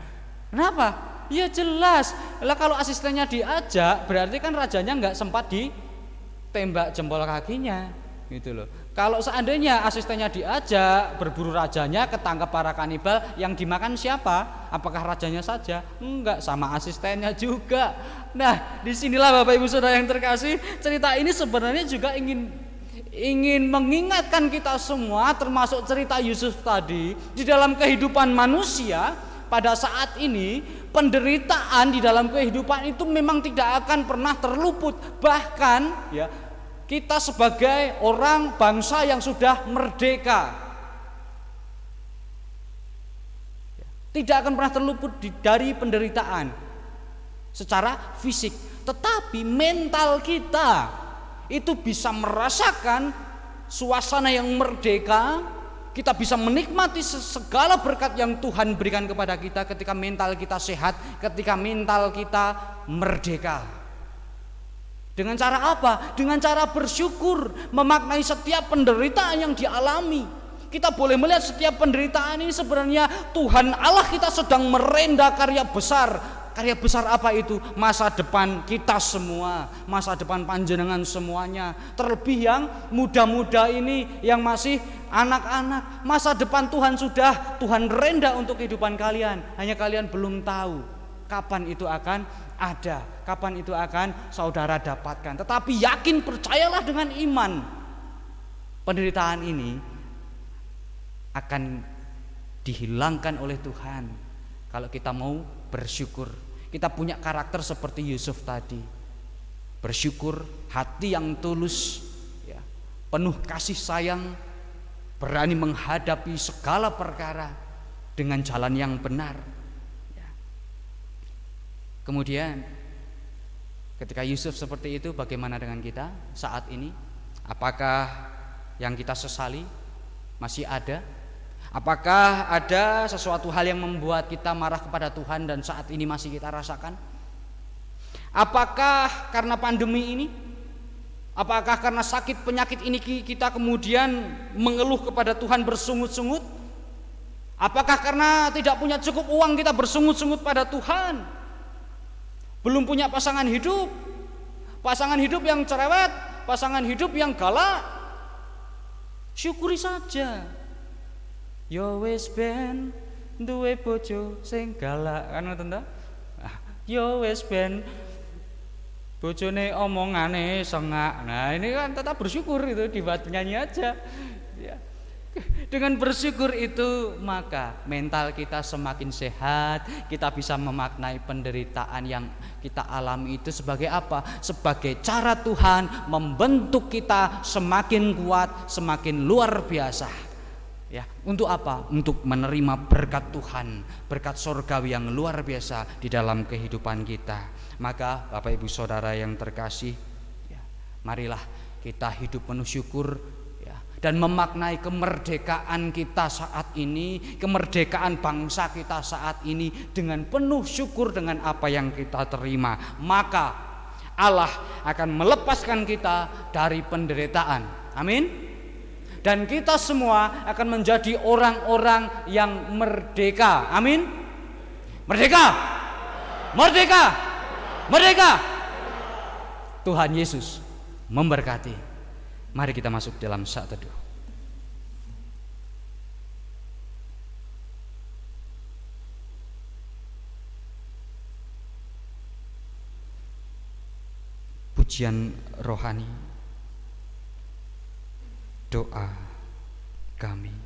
C: Kenapa? Ya jelas. Lah kalau asistennya diajak, berarti kan rajanya nggak sempat ditembak jempol kakinya, gitu loh. Kalau seandainya asistennya diajak, berburu rajanya, ketangkap para kanibal, yang dimakan siapa? Apakah rajanya saja? Enggak, sama asistennya juga. Nah, disinilah Bapak Ibu Saudara yang terkasih, cerita ini sebenarnya juga ingin mengingatkan kita semua, termasuk cerita Yusuf tadi, di dalam kehidupan manusia pada saat ini, penderitaan di dalam kehidupan itu memang tidak akan pernah terluput. Bahkan ya, kita sebagai orang bangsa yang sudah merdeka tidak akan pernah terluput dari penderitaan secara fisik. Tetapi mental kita itu bisa merasakan suasana yang merdeka. Kita bisa menikmati segala berkat yang Tuhan berikan kepada kita ketika mental kita sehat, ketika mental kita merdeka. Dengan cara apa? Dengan cara bersyukur, memaknai setiap penderitaan yang dialami. Kita boleh melihat setiap penderitaan ini sebenarnya Tuhan Allah kita sedang merenda karya besar. Karya besar apa itu? Masa depan kita semua, masa depan panjenengan semuanya. Terlebih yang muda-muda ini, yang masih anak-anak, masa depan Tuhan renda untuk kehidupan kalian. Hanya kalian belum tahu kapan itu akan ada, kapan itu akan saudara dapatkan. Tetapi yakin, percayalah dengan iman, penderitaan ini akan dihilangkan oleh Tuhan kalau kita mau bersyukur. Kita punya karakter seperti Yusuf tadi, bersyukur, hati yang tulus ya, penuh kasih sayang, berani menghadapi segala perkara dengan jalan yang benar ya. Kemudian ketika Yusuf seperti itu, bagaimana dengan kita saat ini? Apakah yang kita sesali masih ada? Apakah ada sesuatu hal yang membuat kita marah kepada Tuhan dan saat ini masih kita rasakan? Apakah karena pandemi ini? Apakah karena sakit penyakit ini kita kemudian mengeluh kepada Tuhan bersungut-sungut? Apakah karena tidak punya cukup uang kita bersungut-sungut pada Tuhan? Belum punya pasangan hidup yang cerewet, pasangan hidup yang galak? Syukuri saja. Ya wis ben duwe bojo sing galak kan ngoten ta. Yo wis ben bojone omongane sengak. Nah, ini kan tetap bersyukur itu dibuat nyanyi aja. Ya. Dengan bersyukur itu maka mental kita semakin sehat, kita bisa memaknai penderitaan yang kita alami itu sebagai apa? Sebagai cara Tuhan membentuk kita semakin kuat, semakin luar biasa. Ya, untuk apa? Untuk menerima berkat Tuhan, berkat sorgawi yang luar biasa di dalam kehidupan kita. Maka Bapak Ibu Saudara yang terkasih, ya, marilah kita hidup penuh syukur dan memaknai kemerdekaan kita saat ini, kemerdekaan bangsa kita saat ini dengan penuh syukur dengan apa yang kita terima. Maka Allah akan melepaskan kita dari penderitaan. Amin. Dan kita semua akan menjadi orang-orang yang merdeka. Amin. Merdeka. Merdeka. Merdeka. Tuhan Yesus memberkati. Mari kita masuk dalam saat teduh. Pujian rohani, doa kami.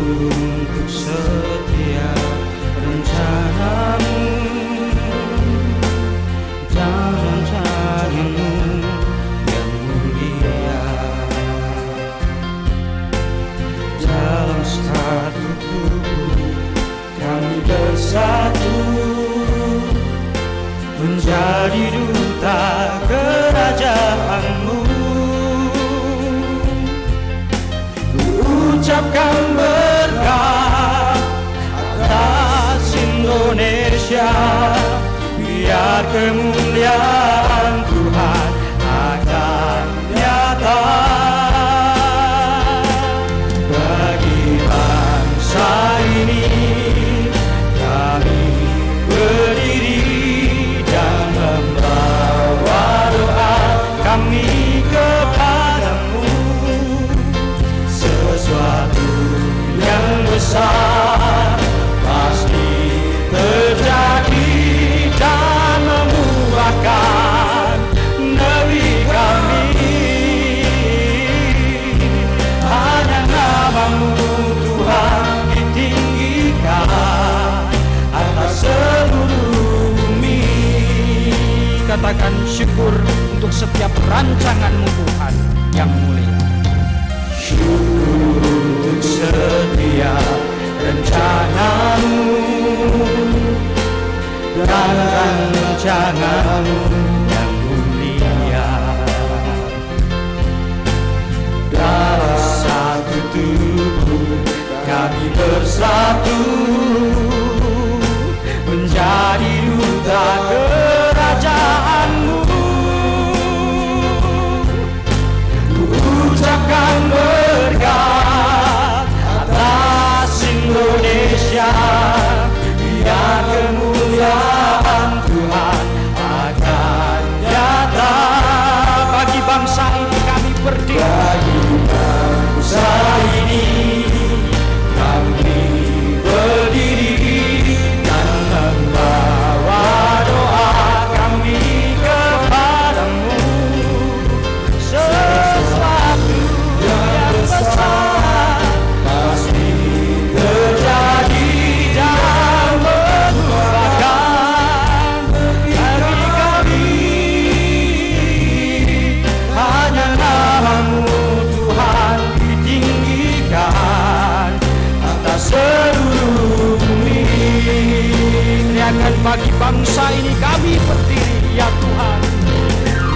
D: Untuk setiap rencanamu dan rencanamu yang mulia. Dalam satu tubuh kami bersatu menjadi duta kerajaanmu. Ucapkan berkat atas Indonesia, biar kemuliaan Tuhan akan nyata bagi bangsa ini. Kami berdiri dan membawa doa kami kepadamu. Sesuatu yang besar pasti terjadi dan membuahkan negeri kami. Hanya namamu Tuhan ditinggikan atas seluruh bumi.
C: Katakan syukur untuk setiap rancanganmu Tuhan yang mulia.
D: Syukur untuk setiap rencanamu dan rancanganmu yang mulia. Dalam satu tubuh kami bersatu menjadi duta kerajaanmu. Ucapkan berkat atas Indonesia, biar kemuliaan Tuhan akan nyata bagi bangsa ini. Kami berdiri bagi bangsa ini, kami berdiri dan membawa doa kami kepadamu. Sesuatu yang besar pasti terjadi dan membuahkan bagi kami. Hanya namamu Tuhan ditinggikan atas seluruh bumi. Teriakan bagi bangsa ini kami berdiri ya Tuhan.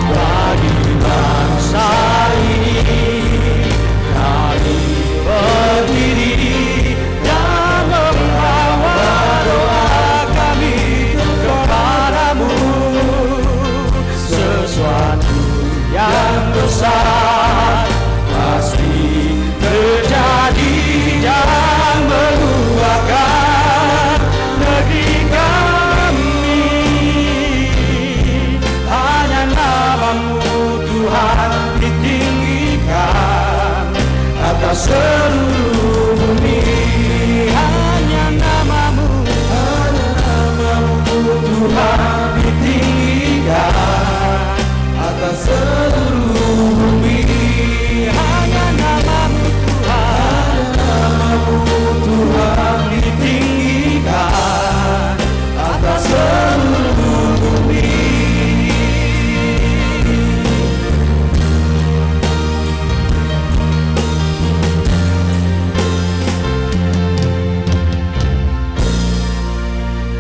D: Bagi bangsa ini kami berdiri dan membawa doa kami kepadamu. seluruh bumi. Hanya namamu Tuhan ditinggikan
B: atas seluruh bumi.
D: Hanya namamu Tuhan ditinggikan
B: Atas seluruh bumi.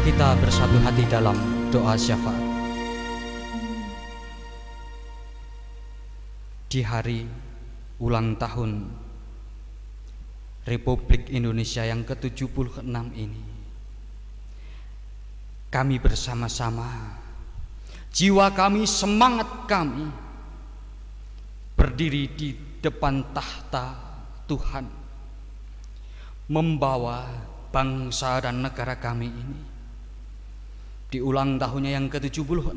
C: Kita bersatu hati dalam doa syafaat. Di hari ulang tahun Republik Indonesia yang ke-76 ini, kami bersama-sama, jiwa kami, semangat kami berdiri di depan tahta Tuhan, membawa bangsa dan negara kami ini di ulang tahunnya yang ke-76,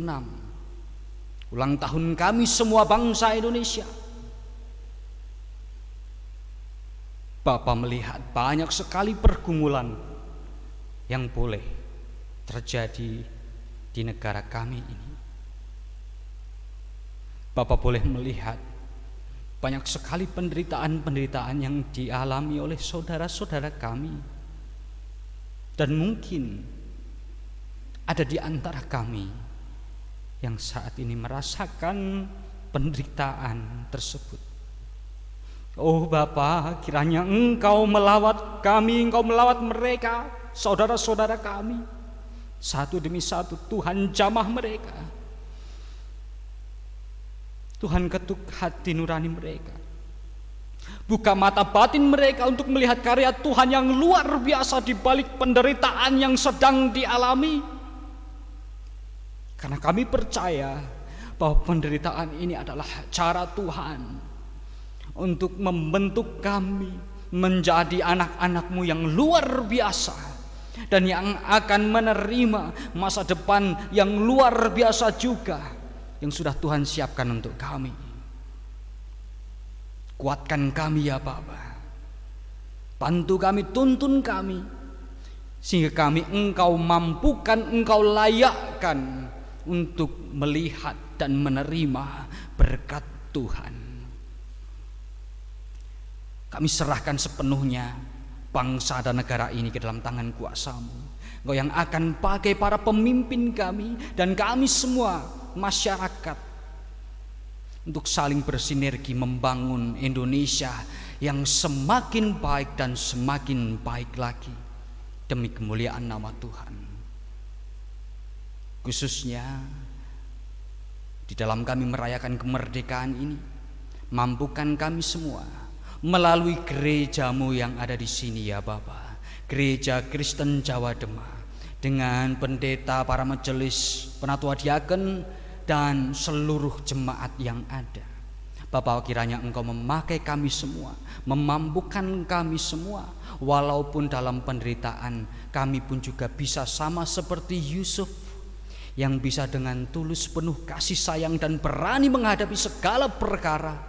C: ulang tahun kami semua bangsa Indonesia. Bapak melihat banyak sekali pergumulan yang boleh terjadi di negara kami ini. Bapak boleh melihat banyak sekali penderitaan-penderitaan yang dialami oleh saudara-saudara kami. Dan mungkin ada di antara kami yang saat ini merasakan penderitaan tersebut. Oh Bapa, kiranya Engkau melawat kami, Engkau melawat mereka, saudara-saudara kami, satu demi satu. Tuhan jamah mereka, Tuhan ketuk hati nurani mereka, buka mata batin mereka untuk melihat karya Tuhan yang luar biasa di balik penderitaan yang sedang dialami. Karena kami percaya bahwa penderitaan ini adalah cara Tuhan untuk membentuk kami menjadi anak-anak-Mu yang luar biasa dan yang akan menerima masa depan yang luar biasa juga yang sudah Tuhan siapkan untuk kami. Kuatkan kami ya Bapa, bantu kami, tuntun kami, sehingga kami Engkau mampukan, Engkau layakkan untuk melihat dan menerima berkat Tuhan. Kami serahkan sepenuhnya bangsa dan negara ini ke dalam tangan kuasa-Mu. Engkau yang akan pakai para pemimpin kami dan kami semua masyarakat untuk saling bersinergi membangun Indonesia yang semakin baik dan semakin baik lagi demi kemuliaan nama Tuhan. Khususnya di dalam kami merayakan kemerdekaan ini, mampukan kami semua melalui gereja-Mu yang ada di sini ya Bapa, Gereja Kristen Jawa Demak, dengan pendeta, para majelis, penatua diaken, dan seluruh jemaat yang ada. Bapa, kiranya Engkau memakai kami semua, memampukan kami semua, walaupun dalam penderitaan kami pun juga bisa sama seperti Yusuf, yang bisa dengan tulus, penuh kasih sayang dan berani menghadapi segala perkara,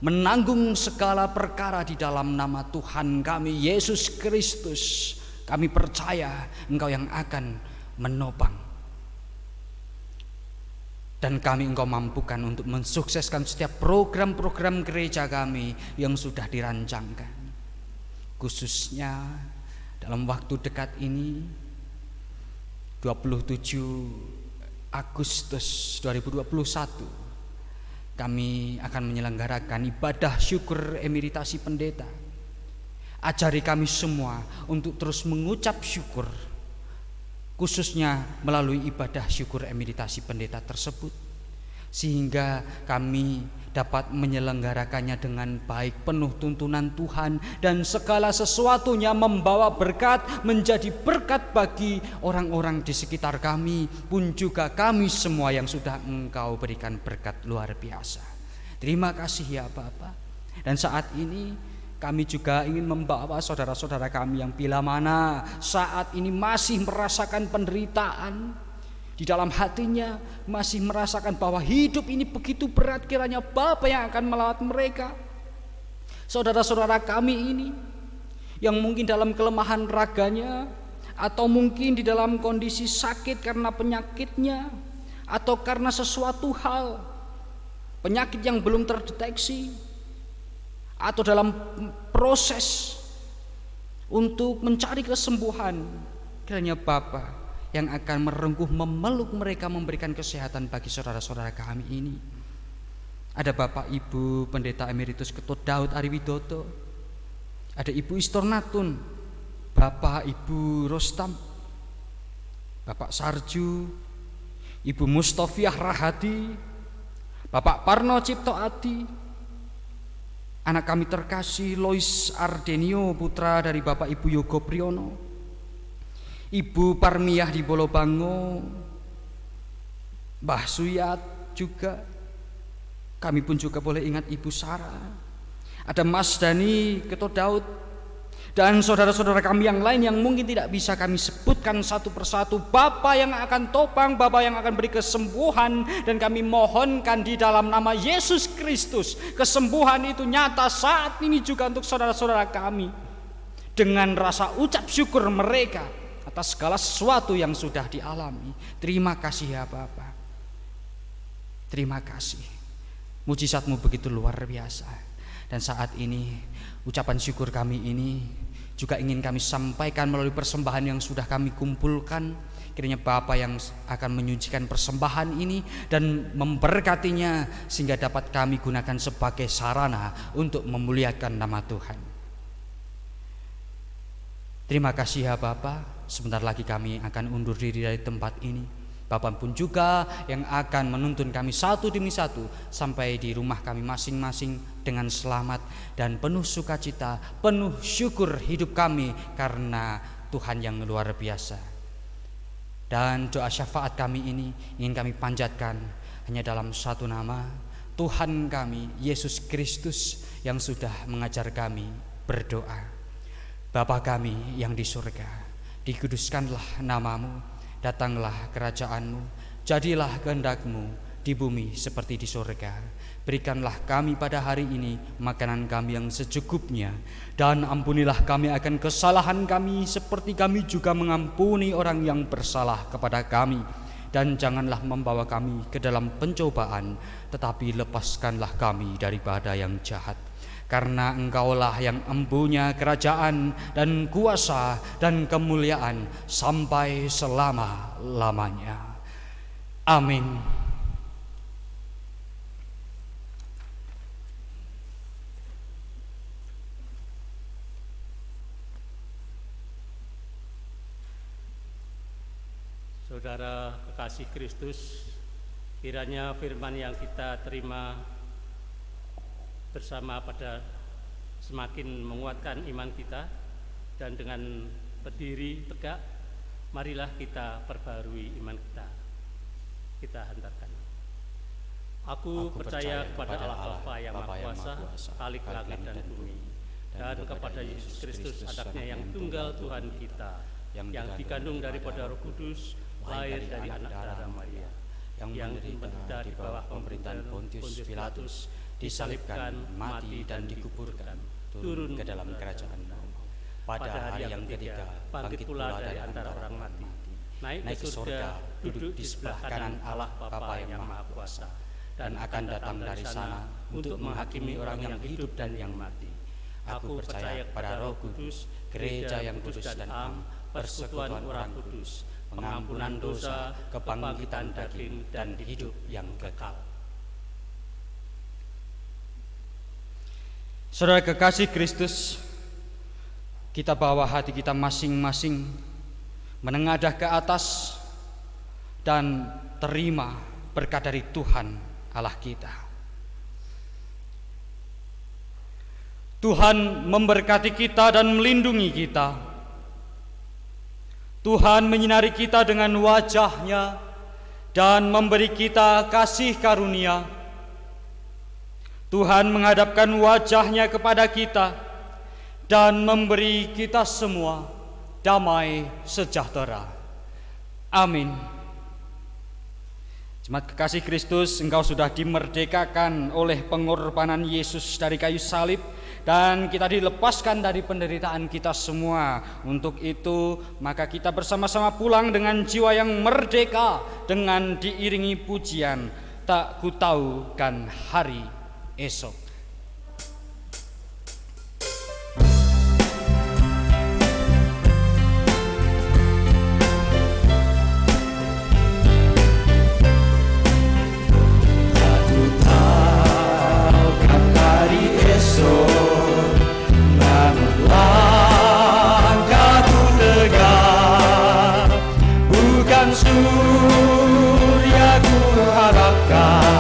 C: menanggung segala perkara di dalam nama Tuhan kami Yesus Kristus. Kami percaya Engkau yang akan menopang, dan kami Engkau mampukan untuk mensukseskan setiap program-program gereja kami yang sudah dirancangkan. Khususnya dalam waktu dekat ini, 27 Agustus 2021, kami akan menyelenggarakan ibadah syukur emeritasi pendeta. Ajari kami semua untuk terus mengucap syukur, khususnya melalui ibadah syukur emeritasi pendeta tersebut, sehingga kami dapat menyelenggarakannya dengan baik, penuh tuntunan Tuhan, dan segala sesuatunya membawa berkat, menjadi berkat bagi orang-orang di sekitar kami, pun juga kami semua yang sudah Engkau berikan berkat luar biasa. Terima kasih ya Bapa. Dan saat ini kami juga ingin membawa saudara-saudara kami yang bila mana saat ini masih merasakan penderitaan, di dalam hatinya masih merasakan bahwa hidup ini begitu berat, kiranya Bapa yang akan melawat mereka, saudara-saudara kami ini yang mungkin dalam kelemahan raganya, atau mungkin di dalam kondisi sakit karena penyakitnya, atau karena sesuatu hal, penyakit yang belum terdeteksi, atau dalam proses untuk mencari kesembuhan. Kiranya Bapa yang akan merengkuh, memeluk mereka, memberikan kesehatan bagi saudara-saudara kami ini. Ada Bapak Ibu Pendeta Emeritus Ketut Daud Ariwidodo, ada Ibu Istornatun, Bapak Ibu Rostam, Bapak Sarju, Ibu Mustofiah Rahadi, Bapak Parno Cipto Adi, anak kami terkasih Lois Ardenio, putra dari Bapak Ibu Yogo Priyono, Ibu Parmiah di Bolobango, Mbah Suyat juga. Kami pun juga boleh ingat Ibu Sarah, ada Mas Dani Ketut Daud, dan saudara-saudara kami yang lain yang mungkin tidak bisa kami sebutkan satu persatu. Bapa yang akan topang, Bapa yang akan beri kesembuhan, dan kami mohonkan di dalam nama Yesus Kristus, kesembuhan itu nyata saat ini juga untuk saudara-saudara kami. Dengan rasa ucap syukur mereka atas segala sesuatu yang sudah dialami. Terima kasih ya Bapa, terima kasih. Mujizat-Mu begitu luar biasa. Dan saat ini ucapan syukur kami ini juga ingin kami sampaikan melalui persembahan yang sudah kami kumpulkan. Kiranya Bapa yang akan menyucikan persembahan ini dan memberkatinya, sehingga dapat kami gunakan sebagai sarana untuk memuliakan nama Tuhan. Terima kasih ya Bapa. Sebentar lagi kami akan undur diri dari tempat ini. Bapak pun juga yang akan menuntun kami satu demi satu sampai di rumah kami masing-masing dengan selamat dan penuh sukacita, penuh syukur hidup kami karena Tuhan yang luar biasa. Dan doa syafaat kami ini ingin kami panjatkan hanya dalam satu nama, Tuhan kami Yesus Kristus yang sudah mengajar kami berdoa. Bapa kami yang di surga, dikuduskanlah namamu, datanglah kerajaan-Mu, jadilah kehendak-Mu di bumi seperti di surga. Berikanlah kami pada hari ini makanan kami yang secukupnya, dan ampunilah kami akan kesalahan kami seperti kami juga mengampuni orang yang bersalah kepada kami. Dan janganlah membawa kami ke dalam pencobaan, tetapi lepaskanlah kami daripada yang jahat. Karena Engkaulah yang empunya kerajaan dan kuasa dan kemuliaan sampai selama-lamanya. Amin.
G: Saudara kekasih Kristus, kiranya firman yang kita terima bersama pada semakin menguatkan iman kita, dan dengan berdiri tegak marilah kita perbarui iman kita. Kita hantarkan. Aku percaya kepada Allah Bapa yang Maha Kuasa, Khalik langit dan bumi, dan kepada Yesus Kristus anaknya yang tunggal Tuhan kita, yang dikandung daripada Roh Kudus, lahir dari anak darah Maria, yang menderita di bawah pemerintahan Pontius Pilatus, disalibkan, mati dan dikuburkan, turun ke dalam kerajaan-Mu. Pada hari yang ketiga bangkit pula dari antara orang mati, naik ke surga, duduk di sebelah kanan Allah Bapa yang Maha Kuasa, dan akan datang dari sana untuk menghakimi orang yang hidup dan yang mati. Aku percaya kepada Roh Kudus, gereja yang kudus dan am, persekutuan orang kudus, pengampunan dosa, kebangkitan daging, dan hidup yang kekal.
C: Saudara kekasih Kristus, kita bawa hati kita masing-masing menengadah ke atas dan terima berkat dari Tuhan Allah kita. Tuhan memberkati kita dan melindungi kita. Tuhan menyinari kita dengan wajah-Nya dan memberi kita kasih karunia. Tuhan menghadapkan wajah-Nya kepada kita dan memberi kita semua damai sejahtera. Amin. Jemaat kekasih Kristus, engkau sudah dimerdekakan oleh pengorbanan Yesus dari kayu salib, dan kita dilepaskan dari penderitaan kita semua. Untuk itu, maka kita bersama-sama pulang dengan jiwa yang merdeka, dengan diiringi pujian, tak ku tahu kan hari esok.
D: Surya ku harapkan